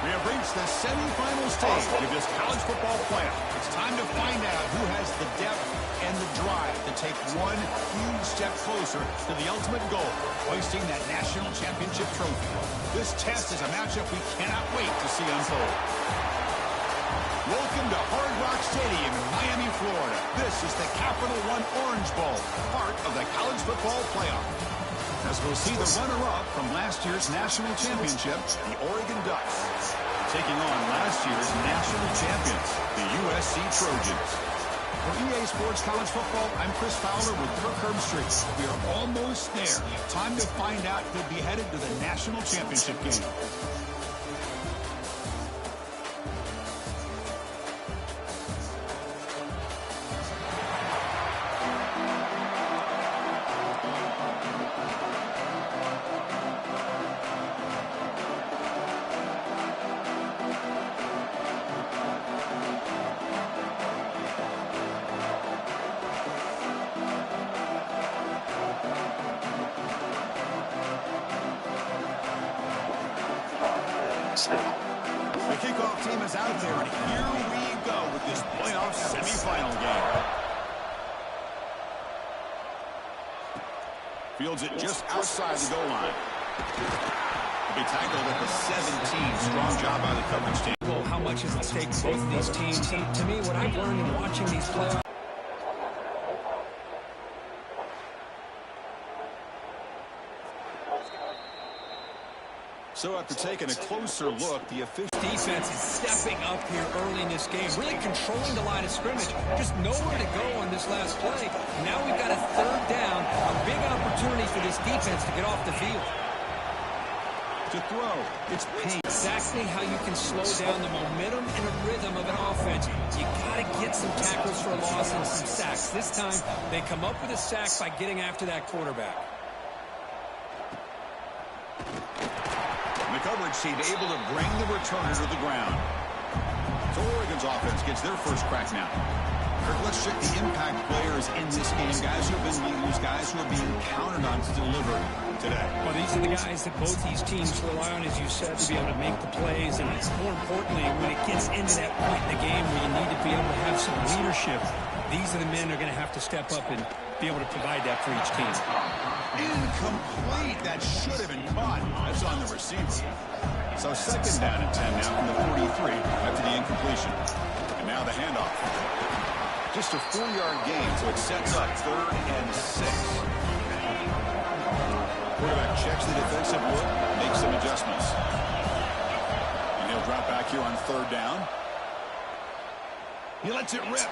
We have reached the semifinal stage of this college football playoff. It's time to find out who has the depth and the drive to take one huge step closer to the ultimate goal, hoisting that national championship trophy. This test is a matchup we cannot wait to see unfold. Welcome to Hard Rock Stadium in Miami, Florida. This is the Capital One Orange Bowl, part of the college football playoff. As we'll see the runner-up from last year's national championship, the Oregon Ducks, taking on last year's national champions, the USC Trojans. For EA Sports College Football, I'm Chris Fowler with Kirk Herbstreit. We are almost there. Time to find out who'll be headed to the national championship game. The kickoff team is out there, and here we go with this playoff semifinal game. Fields it just outside the goal line. He'll be tackled at the 17. Strong job by the coverage team. Well, how much is at stake for both of these teams? To me, what I've learned in watching these playoffs. So after taking a closer look, the official Defense is stepping up here early in this game, really controlling the line of scrimmage. Just nowhere to go on this last play. Now we've got a third down, a big opportunity for this defense to get off the field. To throw, it's Payne. Exactly how you can slow down the momentum and a rhythm of an offense. You got to get some tackles for a loss and some sacks. This time, they come up with a sack by getting after that quarterback. The coverage team able to bring the returner to the ground. So Oregon's offense gets their first crack now. Kirk, let's check the impact players in this game. Guys who have been leaders, guys who are being counted on to deliver today. Well, these are the guys that both these teams rely on, as you said, to be able to make the plays. And more importantly, when it gets into that point in the game where you need to be able to have some leadership, these are the men who are going to have to step up and be able to provide that for each team. Incomplete. That should have been caught. That's on the receiver. So second down and 10 now from the 43 after the incompletion. And now the handoff. Just a 4-yard gain, so it sets up 3rd and 6. Quarterback checks the defensive look, makes some adjustments. And he'll drop back here on 3rd down. He lets it rip.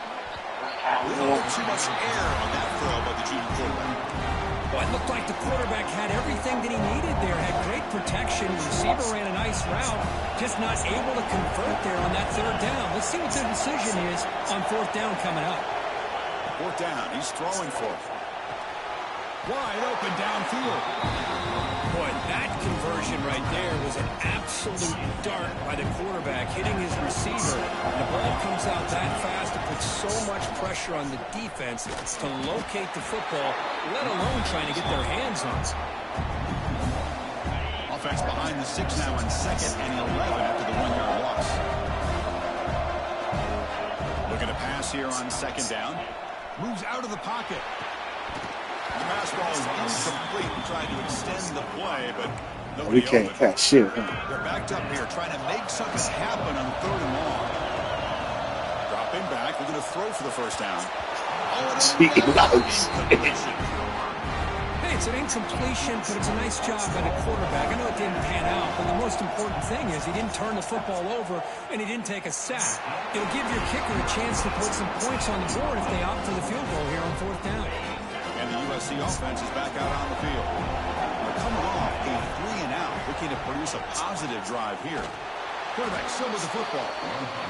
A little too much air on that throw by the junior quarterback. Well, it looked like the quarterback had everything that he needed there. Had great protection. The receiver ran a nice route. Just not able to convert there on that 3rd down. Let's see what the decision is on 4th down coming up. 4th down. He's throwing for it. Wide open downfield. Boy, that conversion right there was an absolute dart by the quarterback, hitting his receiver. The ball comes out that fast. It puts so much pressure on the defense to locate the football, let alone trying to get their hands on it. Offense behind the 6 now on 2nd and 11 after the 1-yard loss. Looking to pass here on 2nd down. Moves out of the pocket. The pass ball is incomplete. Trying to extend the play, but nobody We can't catch shit, huh? They're backed up here, trying to make something happen on 3rd and long. Dropping back, looking to throw for the 1st down. Incompletion. Hey, it's an incompletion, but it's a nice job by the quarterback. I know it didn't pan out, but the most important thing is he didn't turn the football over and he didn't take a sack. It'll give your kicker a chance to put some points on the board if they opt for the field goal here on 4th down. And the USC offense is back out on the field. They're coming off a 3-and-out, looking to produce a positive drive here. Quarterback still with the football.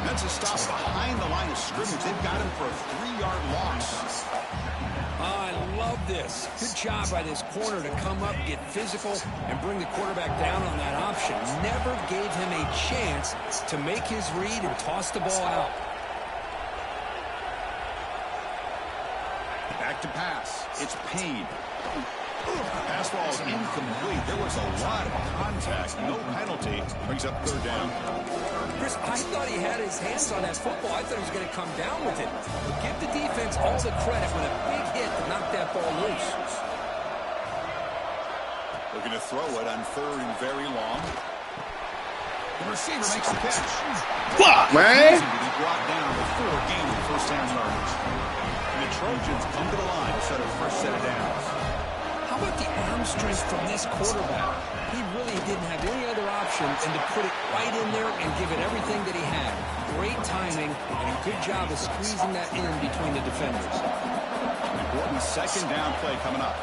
That's a stop behind the line of scrimmage. They've got him for a 3-yard loss. I love this. Good job by this corner to come up, get physical, and bring the quarterback down on that option. Never gave him a chance to make his read and toss the ball out. Back to pass. It's Payne. Pass ball is incomplete. There was a lot of contact. No penalty. Brings up third down. Chris, I thought he had his hands on that football. I thought he was going to come down with it. But give the defense all the credit with a big hit to knock that ball loose. Looking to throw it on third and very long. The receiver makes the catch. Fuck, man. To be brought down before gaining first down yardage. And the Trojans come to the line to set a fresh set of downs. How about the arm strength from this quarterback? He really didn't have any other option than to put it right in there and give it everything that he had. Great timing and a good job of squeezing that in between the defenders. Important second down play coming up.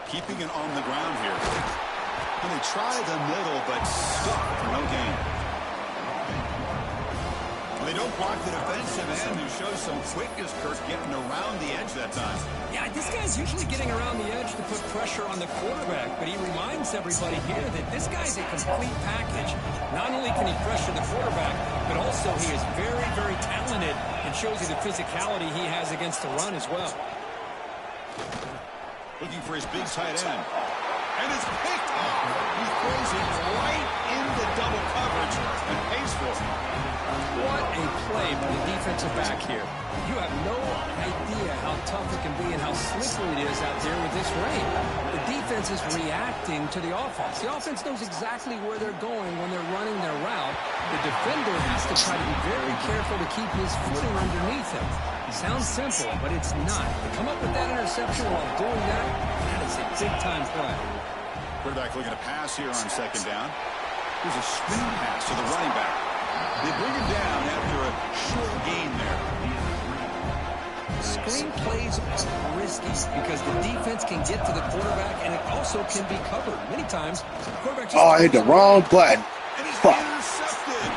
Keeping it on the ground here. And they try the middle, but stuck for no gain. Well, they don't block the defensive end, who shows some quickness, Kirk, getting around the edge that time. Yeah, this guy's usually getting around the edge to put pressure on the quarterback, but he reminds everybody here that this guy's a complete package. Not only can he pressure the quarterback, but also he is very, very talented and shows you the physicality he has against the run as well. Looking for his big tight end. And it's picked up. He throws it right into double coverage and pays for it. What a play by the defensive back here. You have no idea how tough it can be and how slippery it is out there with this rain. The defense is reacting to the offense. The offense knows exactly where they're going when they're running their route. The defender has to try to be very careful to keep his footing underneath him. Sounds simple, but it's not. To come up with that interception while doing that, that is a big-time play. Quarterback looking to pass here on second down. Here's a screen pass to the running back. They bring him down after a short gain there. Screen plays are risky because the defense can get to the quarterback, and it also can be covered. Many times, the quarterback just I hit the wrong button. And he's Fuck. intercepted.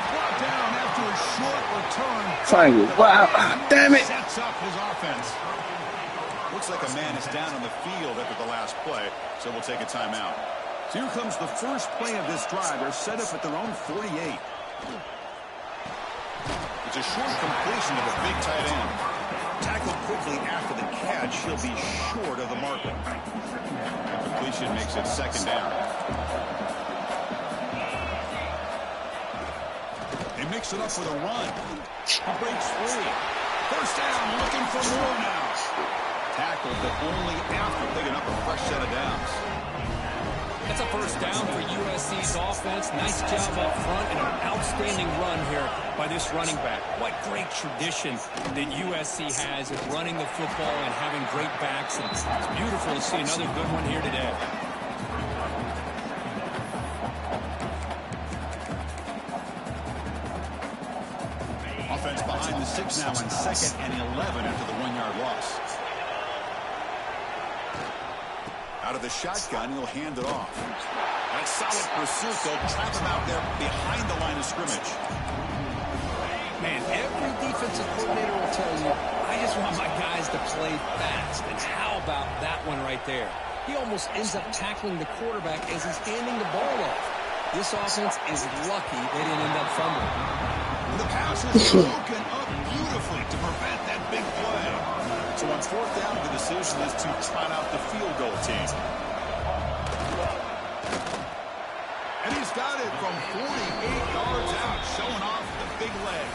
Brought down after a short return. Triangle. Wow. Damn it. Sets up his offense. Looks like a man is down on the field after the last play, so we'll take a timeout. So here comes the first play of this drive. They're set up at their own 48. It's a short completion of a big tight end. Tackled quickly after the catch, he'll be short of the marker. Completion makes it second down. They mix it up with a run. He breaks free. First down, looking for more now. Tackled, but only after picking up a fresh set of downs. That's a first down for USC's offense. Nice job up front and an outstanding run here by this running back. What great tradition that USC has of running the football and having great backs. And it's beautiful to see another good one here today. Offense behind the 6 now on 2nd and 11 after the 1-yard loss. Out of the shotgun, he'll hand it off. And a solid pursuit. They'll trap him out there behind the line of scrimmage. Man, every defensive coordinator will tell you, I just want my guys to play fast. And how about that one right there? He almost ends up tackling the quarterback as he's handing the ball off. This offense is lucky they didn't end up fumbling. The pass is broken up beautifully to prevent that big play. So on 4th down, the decision is to trot out the field goal team. And he's got it from 48 yards out, showing off the big leg.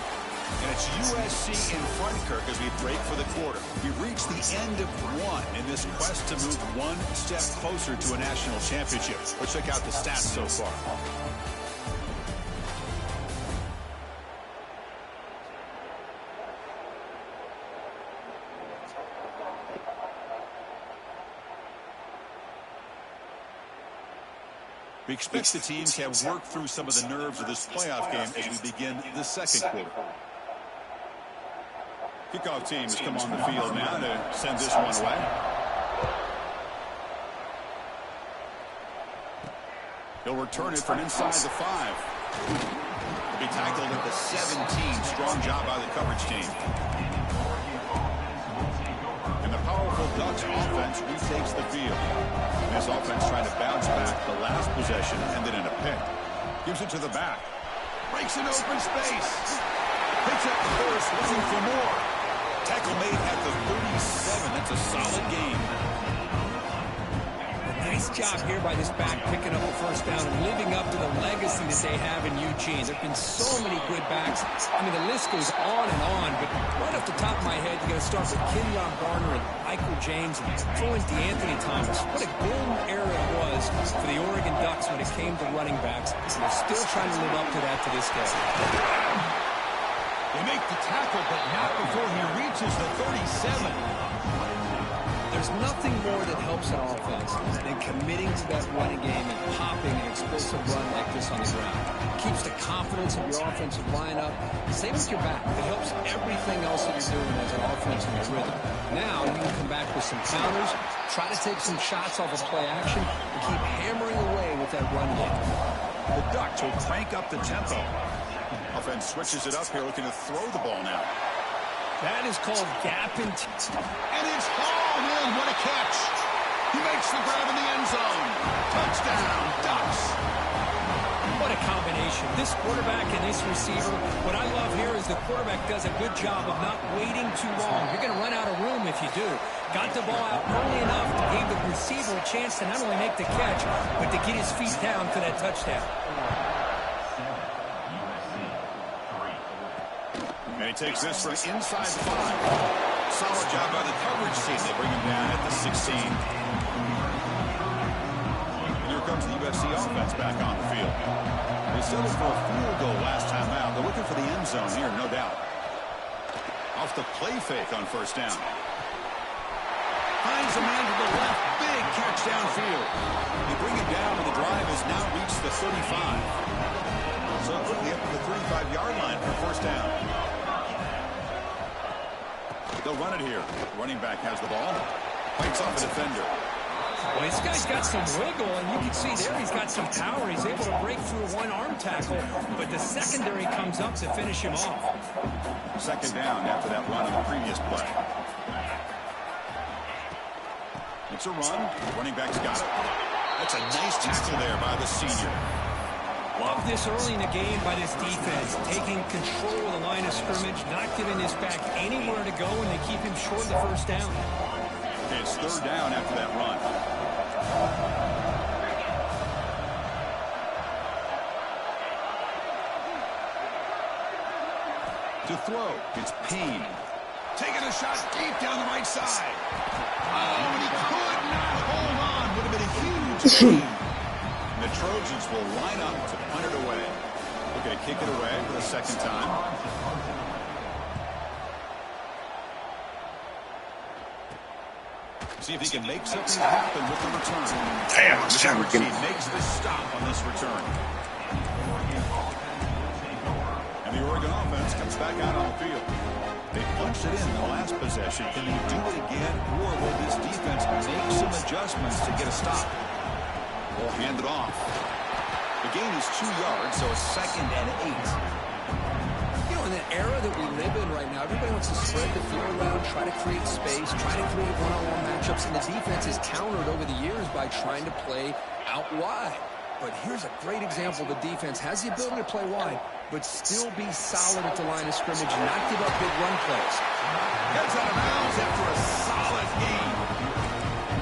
And it's USC in front, Kirk, as we break for the quarter. We've reached the end of one in this quest to move one step closer to a national championship. Let's check out the stats so far. We expect the team to have worked through some of the nerves of this playoff game as we begin the second quarter. Kickoff team has come on the field now to send this one away. He'll return it from inside the 5. He'll be tackled at the 17. Strong job by the coverage team. And the powerful Ducks offense retakes the field. This offense trying to bounce back. The last possession ended in a pick. Gives it to the back. Breaks an open space. Picks up the first, looking for more. Tackle made at the 37. That's a solid game. Nice job here by this back, picking up the first down and living up to the legacy that they have in Eugene. There have been so many good backs. I mean, the list goes on and on, but right off the top of my head, you got to start with Kenyon Barner and Michael James and throw in DeAnthony Thomas. What a golden era it was for the Oregon Ducks when it came to running backs. They're still trying to live up to that to this day. They make the tackle, but not before he reaches the 37. There's nothing more that helps an offense than committing to that running game and popping an explosive run like this on the ground. It keeps the confidence of your offensive lineup. Same with your back. It helps everything else that you're doing as an offense in your rhythm. Now you can come back with some counters, try to take some shots off of play action, and keep hammering away with that run game. The Ducks will crank up the tempo. Offense switches it up here, looking to throw the ball now. That is called gap and it's, oh man, what a catch. He makes the grab in the end zone. Touchdown, Ducks. What a combination. This quarterback and this receiver, what I love here is the quarterback does a good job of not waiting too long. You're going to run out of room if you do. Got the ball out early enough to give the receiver a chance to not only make the catch, but to get his feet down for that touchdown. And he takes this from inside 5. Solid job by the coverage team. They bring him down at the 16. And here comes the USC offense back on the field. They settled for a field goal last time out. They're looking for the end zone here, no doubt. Off the play fake on first down. Finds a man to the left. Big catch downfield. They bring him down, and the drive has now reached the 35. So quickly up to the 35-yard line for first down. They'll run it here. Running back has the ball. Fights off the defender. Well, this guy's got some wiggle, and you can see there he's got some power. He's able to break through a one-arm tackle, but the secondary comes up to finish him off. Second down after that run on the previous play. It's a run. Running back's got it. That's a nice tackle there by the senior. Love this early in the game by this defense, taking control of the line of scrimmage, not giving this back anywhere to go, and they keep him short of the first down. Okay, it's third down after that run. To throw, it's Payne. Taking a shot deep down the right side. Oh, and he could not hold on. Would have been a huge gain. The Trojans will line up to punt it away. They're going to kick it away for the second time. See if he can make something happen with the return. Damn, the coverage team makes the stop on this return. And the Oregon offense comes back out on the field. They punched it in the last possession. Can they do it again, or will this defense make some adjustments to get a stop? Will hand it off. The gain is 2 yards, so a 2nd and 8. You know, in the era that we live in right now, everybody wants to spread the field around, try to create space, try to create one-on-one matchups, and the defense is countered over the years by trying to play out wide. But here's a great example. The defense has the ability to play wide, but still be solid at the line of scrimmage and not give up big run plays. Gets out of bounds after a solid gain.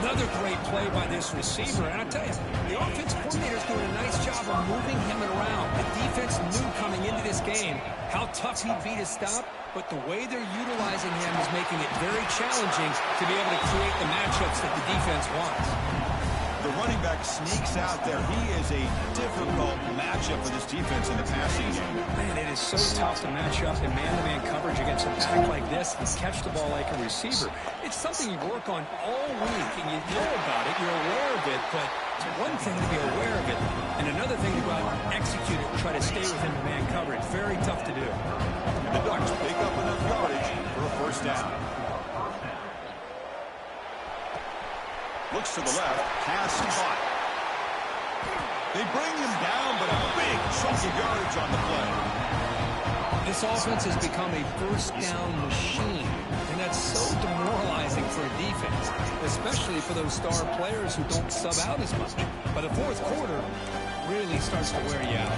Another great play by this receiver. And I tell you, the offense coordinator's doing a nice job of moving him around. The defense knew coming into this game how tough he'd be to stop, but the way they're utilizing him is making it very challenging to be able to create the matchups that the defense wants. The running back sneaks out there. He is a difficult matchup for this defense in the passing game. Man, it is so tough to match up in man-to-man coverage against a back like this and catch the ball like a receiver. It's something you work on all week, and you know about it, you're aware of it, but it's one thing to be aware of it, and another thing to go out and execute it and try to stay within the man coverage. Very tough to do. And the Ducks pick up enough yardage for a first down. Looks to the left, pass caught. They bring him down, but a big chunk of yardage on the play. This offense has become a first down machine, and that's so demoralizing for a defense, especially for those star players who don't sub out as much. But the fourth quarter really starts to wear you out.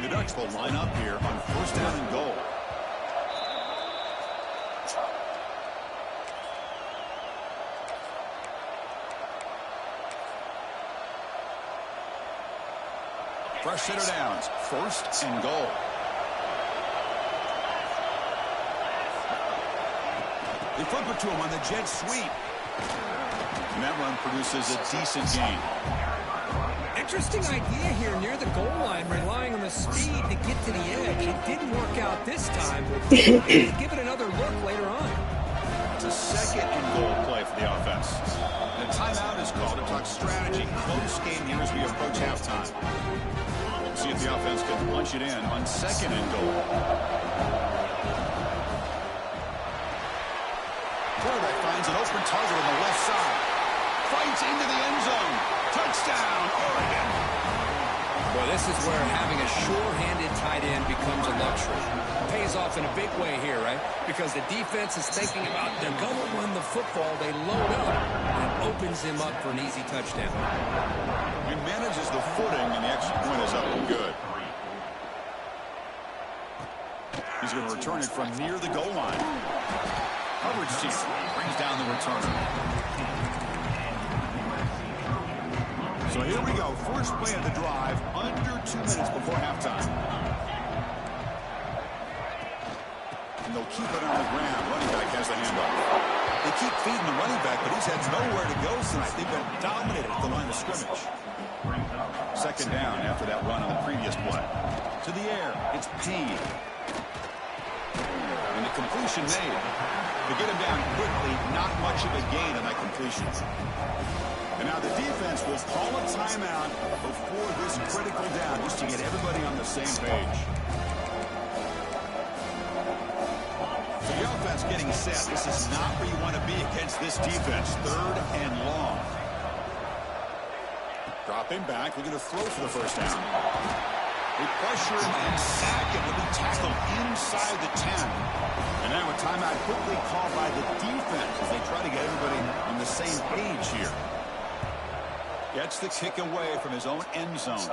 The Ducks will line up here on first down and goal. Fresh set of downs. 1st and goal. They flip it to him on the jet sweep. And that run produces a decent gain. Interesting idea here near the goal line, relying on the speed to get to the edge. It didn't work out this time, but give it another look later on. It's a 2nd and goal play for the offense. And a timeout is called to talk strategy. Close game here as we approach halftime. See if the offense can punch it in on 2nd and goal. Quarterback finds an open target on the left side. Fights into the end zone. Touchdown, Oregon. Boy, this is where having a sure-handed tight end becomes a luxury. Pays off in a big way here, right? Because the defense is thinking about they're going to run the football. They load up, and it opens him up for an easy touchdown. He manages the footing, and the extra point is up and good. He's going to return it from near the goal line. Coverage team brings down the returner. So here we go. First play of the drive, under 2 minutes before halftime. And they'll keep it on the ground. Running back has the handoff. They keep feeding the running back, but he's had nowhere to go tonight. They've been dominated at the line of scrimmage. 2nd down after that run on the previous play. To the air. It's Payne. And the completion made. To get him down quickly, not much of a gain on that completion. And now the defense will call a timeout before this critical down, just to get everybody on the same page. So the offense getting set. This is not where you want to be against this defense. 3rd and long. Dropping back, looking to throw for the first down. They pressure him and sack him. He'll be tackled inside the 10. And now a timeout quickly called by the defense as they try to get everybody on the same page here. Gets the kick away from his own end zone. He's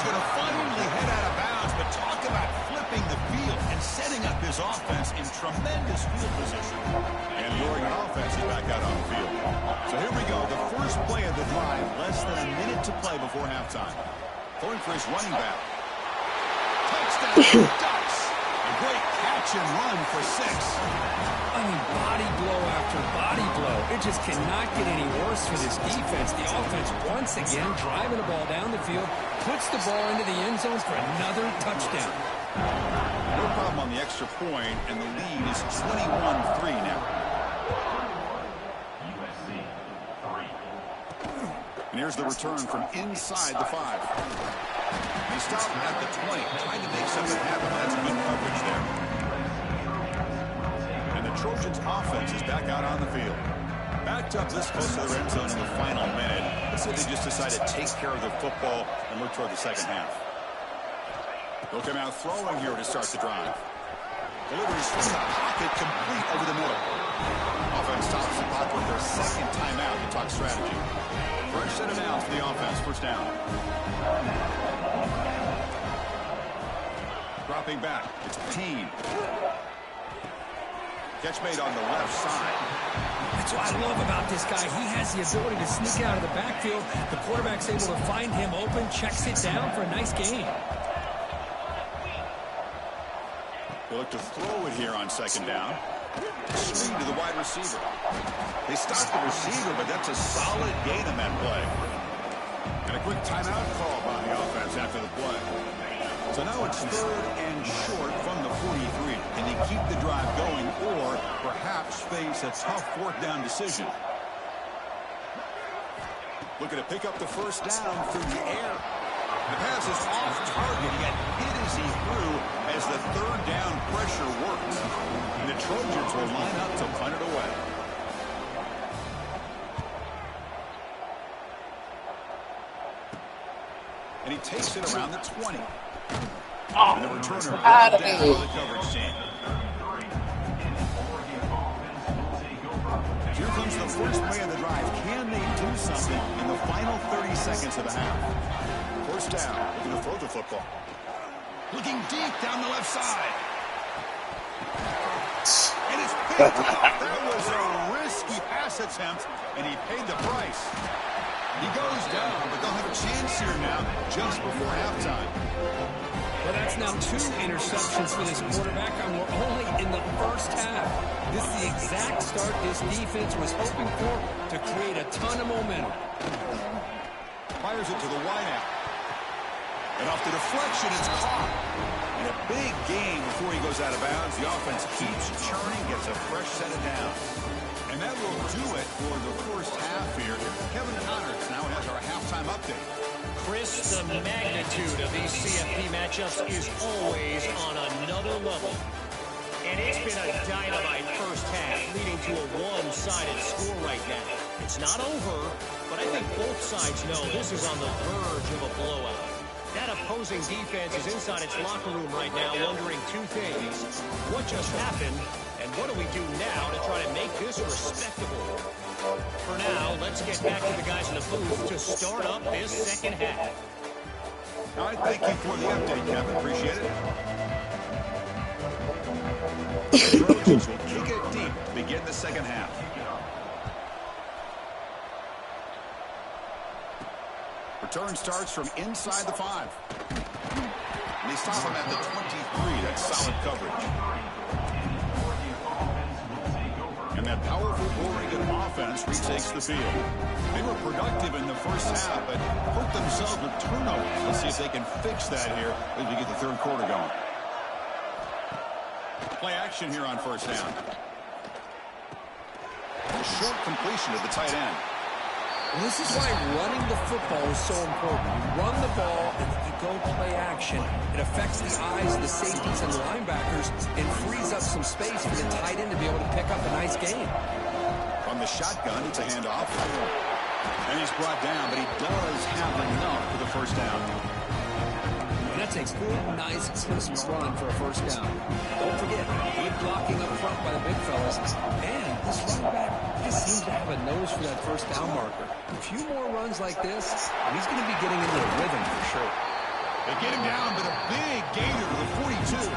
going to finally head out of bounds, but talk about flipping the field and setting up his offense in tremendous field position. And the Oregon offense is back out on the field. So here we go, the first play of the drive, less than a minute to play before halftime. Going for his running back. Touchdown, Ducks. A great catch and run for 6. I mean, body blow after body blow. It just cannot get any worse for this defense. The offense, once again, driving the ball down the field, puts the ball into the end zone for another touchdown. No problem on the extra point, and the lead is 21-3 now. And here's the return from inside the 5. They stop at the 20, trying to make something happen. That's good coverage there. And the Trojans' offense is back out on the field. Backed up this close to the red zone in the final minute. Let's see if they just decide to take care of the football and look toward the second half. They'll come out throwing here to start the drive. Delivers from the pocket, complete over the middle. Offense stops the clock with their 2nd timeout to talk strategy. Fresh set of downs for the offense. First down. Dropping back. It's Payne. Catch made on the left side. That's what I love about this guy. He has the ability to sneak out of the backfield. The quarterback's able to find him open, checks it down for a nice gain. They look to throw it here on 2nd down. Screen to the wide receiver. They stop the receiver, but that's a solid gain on that play. And a quick timeout call by the offense after the play. So now it's 3rd and short from the 43. Can they keep the drive going or perhaps face a tough 4th down decision? Looking to pick up the first down through the air. The pass is off target. He got hit as he threw as the 3rd down pressure works. And the Trojans will line up to punt it away. And he takes it around the 20. Oh, and the returner out of down me. by the coverage team. Here comes the first play of the drive. Can they do something in the final 30 seconds of the half? First down. Looking to throw the football. Looking deep down the left side. And it's picked up. That was a risky pass pass attempt, and he paid the price. He goes down, but they'll have a chance here now just before halftime. Well, that's now 2 interceptions for this quarterback, and we're only in the first half. This is the exact start this defense was hoping for to create a ton of momentum. Fires it to the wideout. And off the deflection, it's caught. And a big gain before he goes out of bounds. The offense keeps churning, gets a fresh set of downs. And that will do it for the first half here. Kevin Connors now has our halftime update. Chris, the magnitude of these CFP matchups is always on another level. And it's been a dynamite first half, leading to a one-sided score right now. It's not over, but I think both sides know this is on the verge of a blowout. That opposing defense is inside its locker room right now wondering 2 things. What just happened, and what do we do now to try to make this respectable? For now, let's get back to the guys in the booth to start up this second half. All right, thank you for the update, Kevin. Appreciate it. The Trojans will kick it deep to begin the second half. Return starts from inside the 5. And they stop him at the 23. That's solid coverage. And that powerful Oregon offense retakes the field. They were productive in the first half, but hurt themselves with turnovers. Let's see if they can fix that here as we get the third quarter going. Play action here on first down. A short completion to the tight end. This is why running the football is so important. You run the ball, and if you go play action, it affects the eyes of the safeties and linebackers and frees up some space for the tight end to be able to pick up a nice gain. From the shotgun, it's a handoff. And he's brought down, but he does have enough for the first down. And that's a good, nice, crisp run for a first down. Don't forget, good blocking up front by the big fellas. And this running back just seems to have a nose for that first down marker. A few more runs like this, and he's going to be getting into a rhythm for sure. They get him down, but a big gainer to the 42.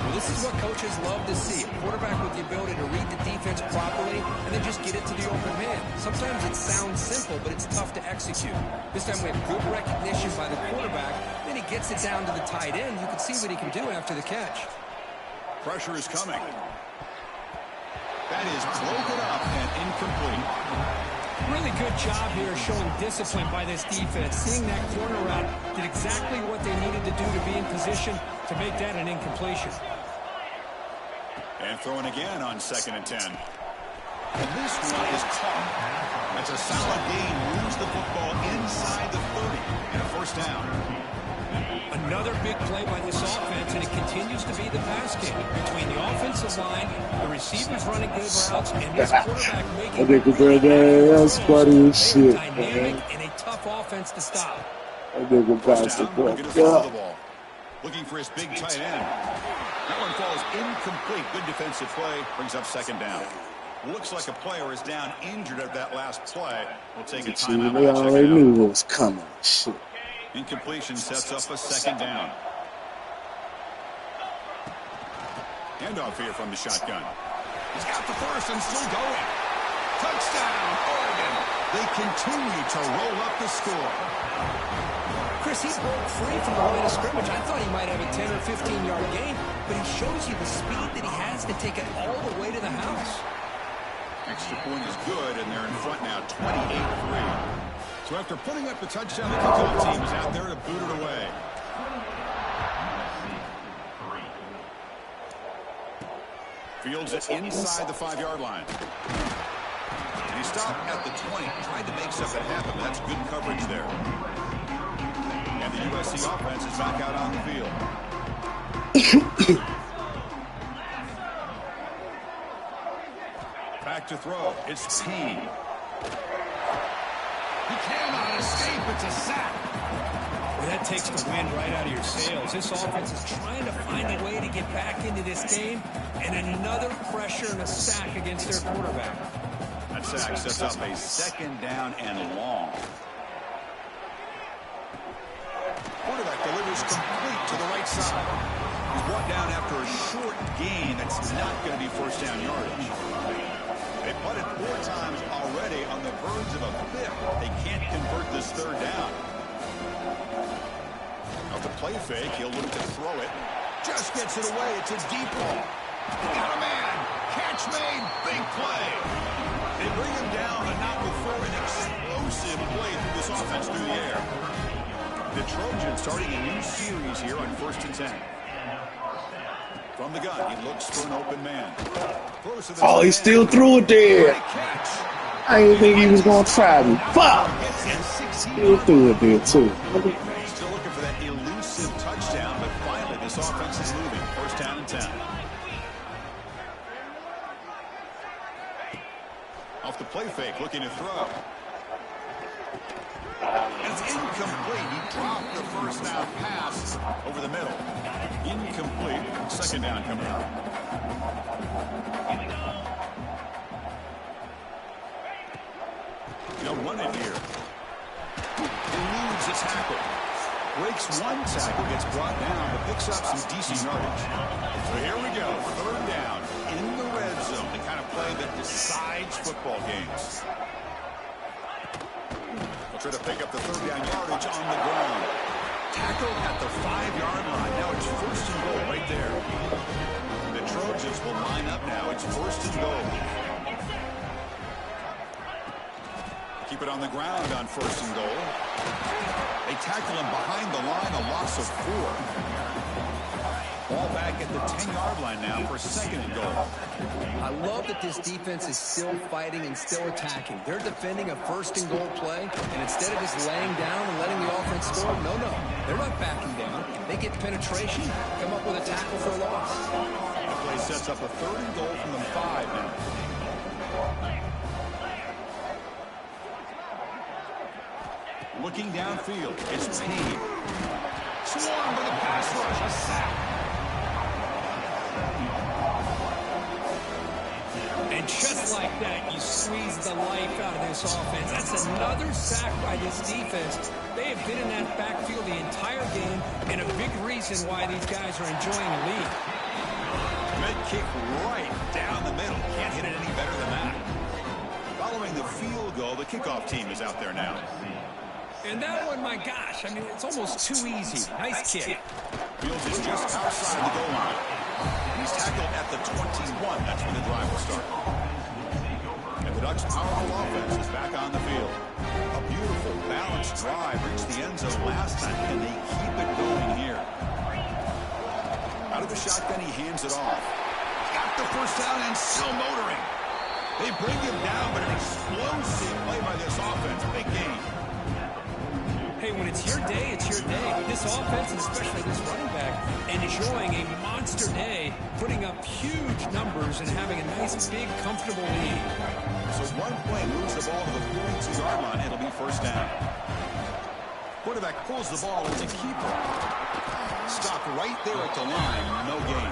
Well, this is what coaches love to see. A quarterback with the ability to read the defense properly and then just get it to the open man. Sometimes it sounds simple, but it's tough to execute. This time we have good recognition by the quarterback. Then he gets it down to the tight end. You can see what he can do after the catch. Pressure is coming. That is broken up and incomplete. Really good job here showing discipline by this defense. Seeing that corner route did exactly what they needed to do to be in position to make that an incompletion. And throwing again on 2nd and 10. And this one is caught. That's a solid gain. Moves the football inside the 30 and a first down. Another big play by this offense, and it continues to be the pass game between the offensive line, the receivers running good routes, and this quarterback making That's funny as shit, dynamic man. and a tough offense to stop. That nigga passed the ball. Looking to throw the ball. Looking for his big tight end. That one falls incomplete. Good defensive play. Brings up 2nd down. Looks like a player is down injured at that last play. We'll take a timeout. They already knew it was coming. Shit. Incompletion sets up a 2nd down. Handoff here from the shotgun. He's got the first and still going. Touchdown, Oregon. They continue to roll up the score. Chris, he broke free from the line of scrimmage. I thought he might have a 10 or 15-yard gain, but he shows you the speed that he has to take it all the way to the house. Extra point is good, and they're in front now, 28-3. So after putting up the touchdown, the kickoff team is out there to boot it away. Fields it inside the 5-yard line. And he stopped at the 20. Tried to make something happen. That's good coverage there. And the USC offense is back out on the field. Back to throw. It's T. He cannot escape. It's a sack. Well, that takes the wind right out of your sails. This offense is trying to find a way to get back into this game, and another pressure and a sack against their quarterback. That sack sets up a 2nd down and long. Quarterback delivers complete to the right side. He's brought down after a short gain. That's not going to be first down yardage. They punted 4 times already on the verge of a 5th. They can't convert this 3rd down. Off the play fake, he'll look to throw it. Just gets it away. It's a deep ball. Got a man. Catch made. Big play. They bring him down, but not before an explosive play through this offense through the air. The Trojans starting a new series here on 1st and 10. From the gun, he looks for an open man. Oh, he still threw it there. I didn't think he was going to try me. Fuck! Still threw it there, too. Still looking for that elusive touchdown, but finally this offense is moving. 1st down and 10. Off the play fake, looking to throw. It's incomplete. He dropped the 1st down pass over the middle. Incomplete. 2nd down coming up. They'll run it here. Eludes a tackle. Breaks 1 tackle, gets brought down, but picks up some decent yardage. So here we go. 3rd down in the red zone. The kind of play that decides football games. They'll try to pick up the 3rd down yardage on the ground. Tackled at the 5-yard line. Now it's 1st and goal right there. The Trojans will line up now. It's 1st and goal. Keep it on the ground on 1st and goal. They tackle him behind the line, a loss of 4. Ball back at the 10-yard line now for 2nd and goal. I love that this defense is still fighting and still attacking. They're defending a 1st and goal play, and instead of just laying down and letting the offense score, no, they're not backing down. They get penetration, come up with a tackle for a loss. The play sets up a 3rd and goal from the 5 now. Looking downfield, it's Payne. Swarmed by the pass rush, a sack. And just like that, you squeeze the life out of this offense. That's another sack by this defense. They have been in that backfield the entire game, and a big reason why these guys are enjoying the lead. Mid-kick right down the middle. Can't hit it any better than that. Following the field goal, the kickoff team is out there now. And that one, my gosh, I mean, it's almost too easy. Nice kick. Fields is just outside the goal line. He's tackled at the 21. That's when the drive will start. And the Ducks' powerful offense is back on the field. A beautiful, balanced drive reached the end zone last time. Can they keep it going here? Out of the shotgun, he hands it off. Got the 1st down and still motoring. They bring him down, but an explosive play by this offense. Big game. Hey, when it's your day, it's your day. This offense, and especially this running back, enjoying a monster day, putting up huge numbers and having a nice, big, comfortable lead. So 1 play moves the ball to the 42-yard line. It'll be 1st down. Quarterback pulls the ball. It's a keeper. Stop right there at the line. No gain.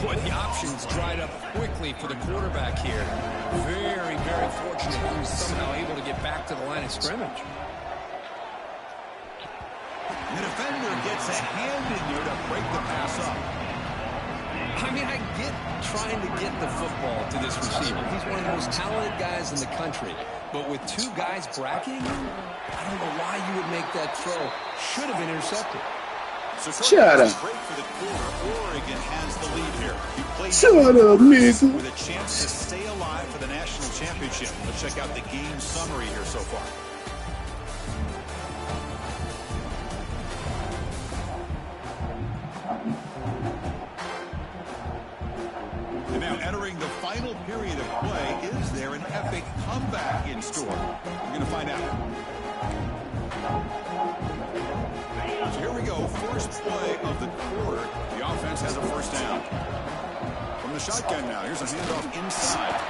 Boy, the options dried up quickly for the quarterback here. Very, very fortunate he was somehow able to get back to the line of scrimmage. The defender gets a hand in there to break the pass up. I mean, I get trying to get the football to this receiver. He's one of the most talented guys in the country. But with 2 guys bracketing him, I don't know why you would make that throw. Should have been intercepted. So shut up. Break for the quarter. Oregon has the lead here. Shut up, nigga. With a chance to stay alive for the national championship. Let's check out the game summary here so far. And now entering the final period of play, is there an epic comeback in store? We're going to find out. So here we go. First play of the quarter. The offense has a 1st down. From the shotgun now. Here's a handoff inside.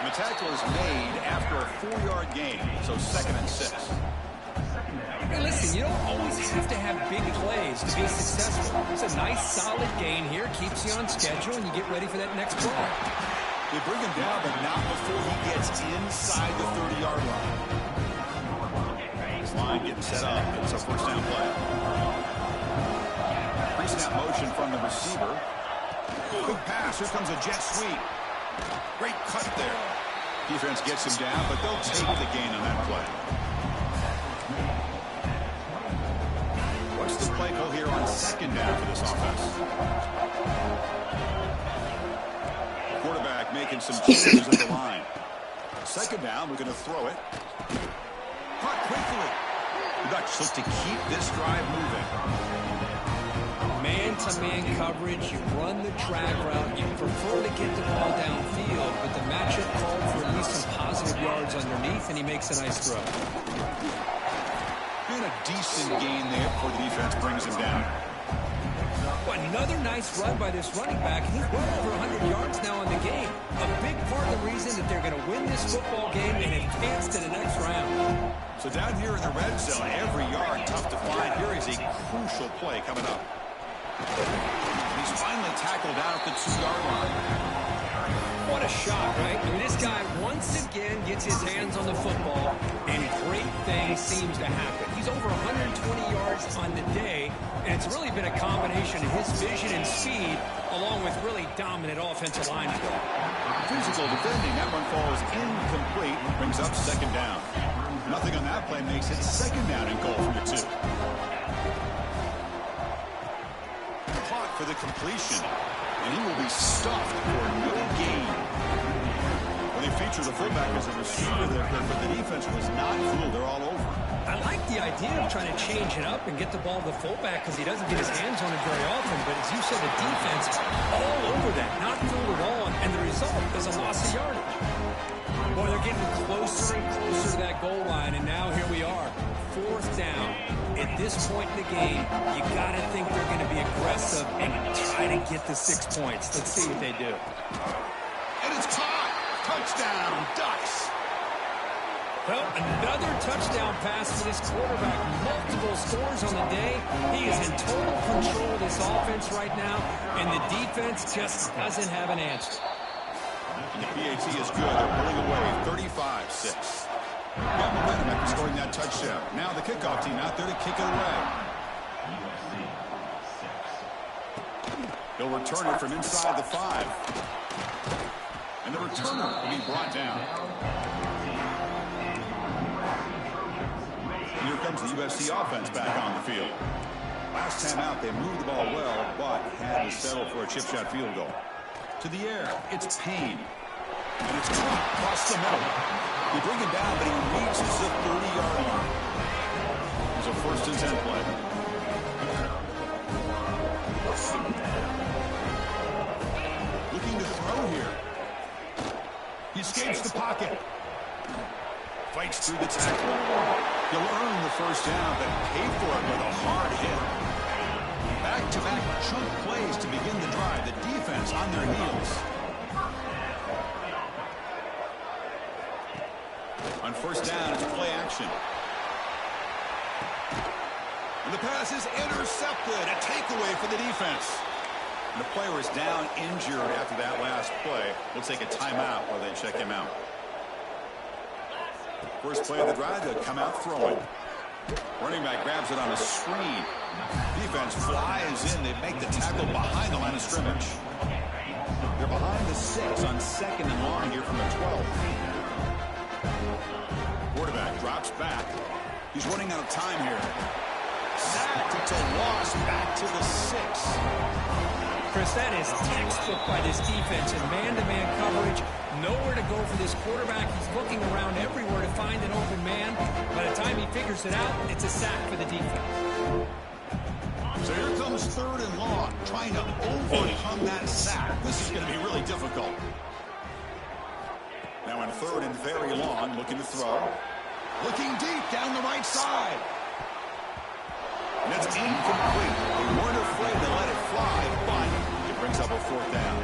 And the tackle is made after a 4-yard gain. So 2nd and 6. Hey, listen, you don't always have to have big plays to be successful. It's a nice, solid gain here. Keeps you on schedule, and you get ready for that next play. They bring him down, but not before he gets inside the 30-yard line. His line getting set up. It's a 1st down play. Pre-snap motion from the receiver. Quick pass. Here comes a jet sweep. Great cut there. Defense gets him down, but they'll take the gain on that play. What's the play call here on second down for this offense? Quarterback making some changes at the line. Second down, we're going to throw it. Caught quickly. The Ducks look to keep this drive moving. Man-to-man coverage, you run the drag route, you prefer to get the ball downfield, but the matchup called for at least some positive yards underneath, and he makes a nice throw. And a decent gain there before the defense brings him down. Another nice run by this running back. He's well over 100 yards now in the game. A big part of the reason that they're going to win this football game and advance to the next round. So down here in the red zone, every yard tough to find. Here is a crucial play coming up. He's finally tackled out at the 2-yard line. What a shot, right? I mean, this guy once again gets his hands on the football, and great things seems to happen. He's over 120 yards on the day, and it's really been a combination of his vision and speed, along with really dominant offensive line play. Physical defending. That one falls incomplete. Brings up second down. Nothing on that play makes it second down and goal from the 2. Caught for the completion. And he will be stuffed for no gain. When they feature the fullback as a receiver there, but the defense was not fooled. They're all over. I like the idea of trying to change it up and get the ball to the fullback because he doesn't get his hands on it very often. But as you said, the defense all over that, not fooled at all. And the result is a loss of yardage. Boy, they're getting closer and closer to that goal line. And now here we are, 4th down. At this point in the game, you got to think they're going to be aggressive and try to get the 6 points. Let's see what they do. And it's caught. Touchdown, Ducks. Well, another touchdown pass for this quarterback. Multiple scores on the day. He is in total control of this offense right now, and the defense just doesn't have an answer. And the PAT is good. They're pulling away 35-6. Got momentum after scoring that touchdown. Now the kickoff team out there to kick it away. They'll return it from inside the 5. And the returner will be brought down. And here comes the USC offense back on the field. Last time out, they moved the ball well, but had to settle for a chip shot field goal. To the air, it's Payne. And it's caught across the middle. You bring him down, but he reaches the 30-yard line. It's a 1st and 10 play. Looking to throw here. He escapes the pocket. Fights through the tackle. He'll earn the 1st down, but pay for it with a hard hit. Back-to-back chunk plays to begin the drive. The defense on their heels. On 1st down, it's play action. And the pass is intercepted. A takeaway for the defense. And the player is down injured after that last play. We'll take a timeout while they check him out. First play of the drive, they'll come out throwing. Running back grabs it on a screen. Defense flies in. They make the tackle behind the line of scrimmage. They're behind the 6 on 2nd and long here from the 12. Quarterback drops back. He's running out of time here. Sacked. It's a loss back to the 6. Chris, that is textbook by this defense in man-to-man coverage. Nowhere to go for this quarterback. He's looking around everywhere to find an open man. By the time he figures it out, it's a sack for the defense. So here comes 3rd and long, trying to overcome that sack. This is going to be really difficult. Now in 3rd and very long, looking to throw. Looking deep down the right side. And it's incomplete. They weren't afraid to let it fly, but it brings up a 4th down.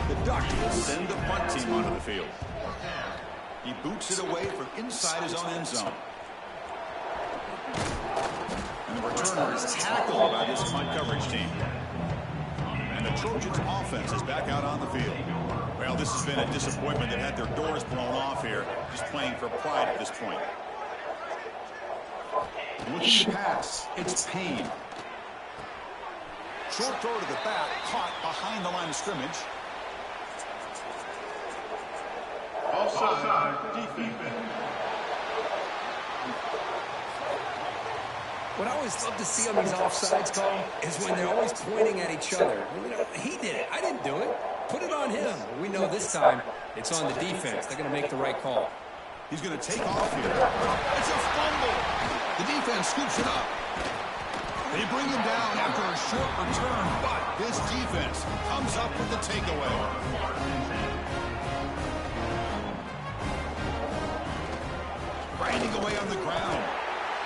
The Ducks will send the punt team onto the field. He boots it away from inside his own end zone. And the returner is tackled by this punt coverage team. And the Trojans offense is back out on the field. Well, this has been a disappointment. They've had their doors blown off here, just playing for pride at this point. Looking to pass, it's Payne. Short throw to the back, caught behind the line of scrimmage. What I always love to see on these offsides call is when they're always pointing at each other. You know, he did it. I didn't do it. Put it on him. We know this time it's on the defense. They're going to make the right call. He's going to take off here. It's a fumble. The defense scoops it up. They bring him down after a short return, but this defense comes up with the takeaway. Grinding away on the ground.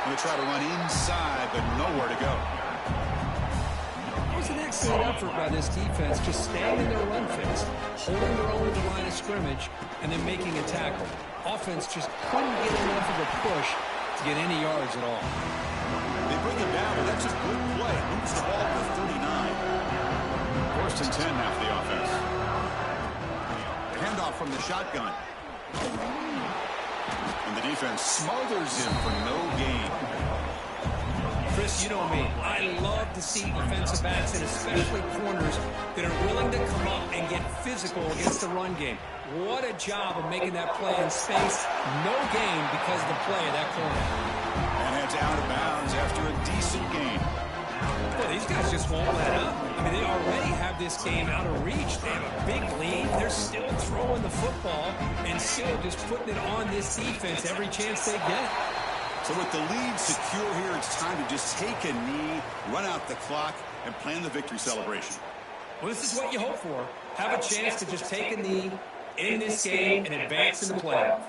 Going to try to run inside, but nowhere to go. It was an excellent effort by this defense, just staying in their run fits, holding their own at the line of scrimmage, and then making a tackle. Offense just couldn't get enough of a push to get any yards at all. They bring him down, and that's a good play. Moves the ball to 39. First and 10 now for the offense. Handoff from the shotgun. And the defense smothers him for no gain. Chris, you know me. I love to see defensive backs and especially corners that are willing to come up and get physical against the run game. What a job of making that play in space. No gain because of the play of that corner. And it's out of bounds after a decent gain. Well, these guys just won't let up. I mean, they already have this game out of reach. They have a big lead. They're still throwing the football and still just putting it on this defense every chance they get. So with the lead secure here, it's time to just take a knee, run out the clock, and plan the victory celebration. Well, this is what you hope for. Have a chance to just take a knee in this game and advance in the playoff.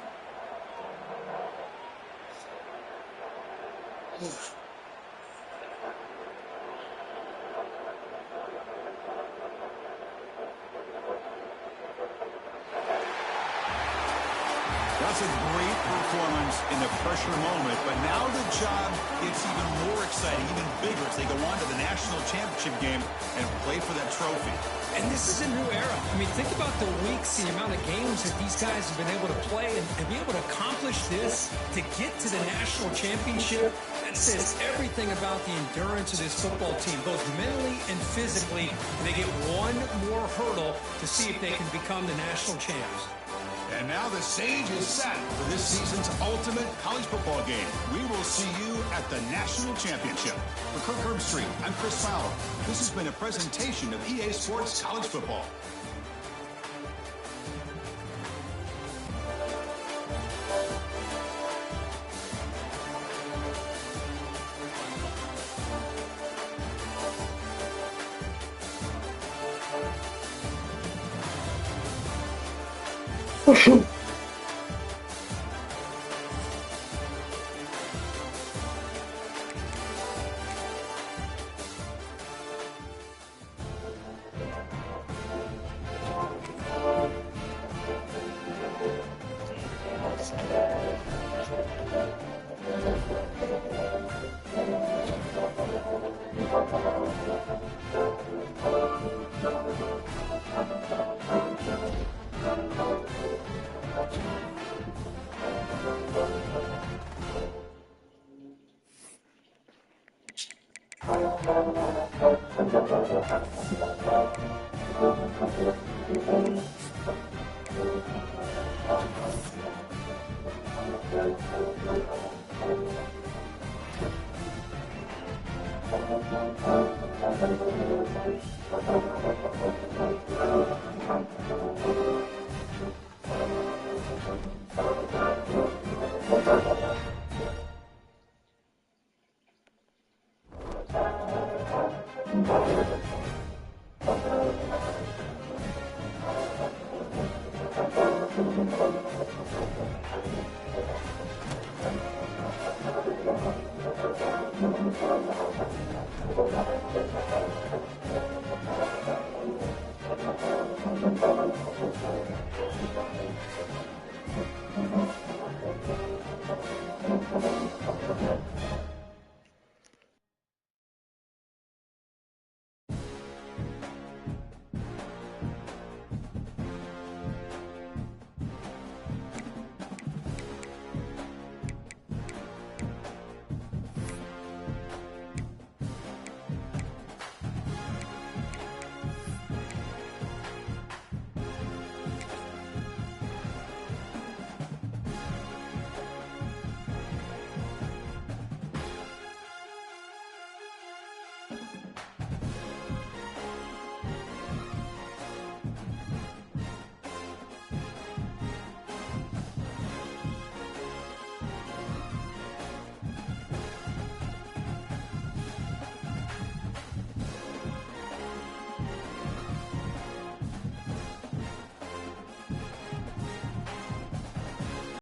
That's a great performance in the pressure moment, but now the job gets even more exciting, even bigger as they go on to the national championship game and play for that trophy. And this is a new era. I mean, think about the weeks, the amount of games that these guys have been able to play and be able to accomplish this, to get to the national championship. That says everything about the endurance of this football team, both mentally and physically. And they get one more hurdle to see if they can become the national champs. And now the stage is set for this season's ultimate college football game. We will see you at the national championship. For Kirk Herbstreit, I'm Chris Fowler. This has been a presentation of EA Sports College Football.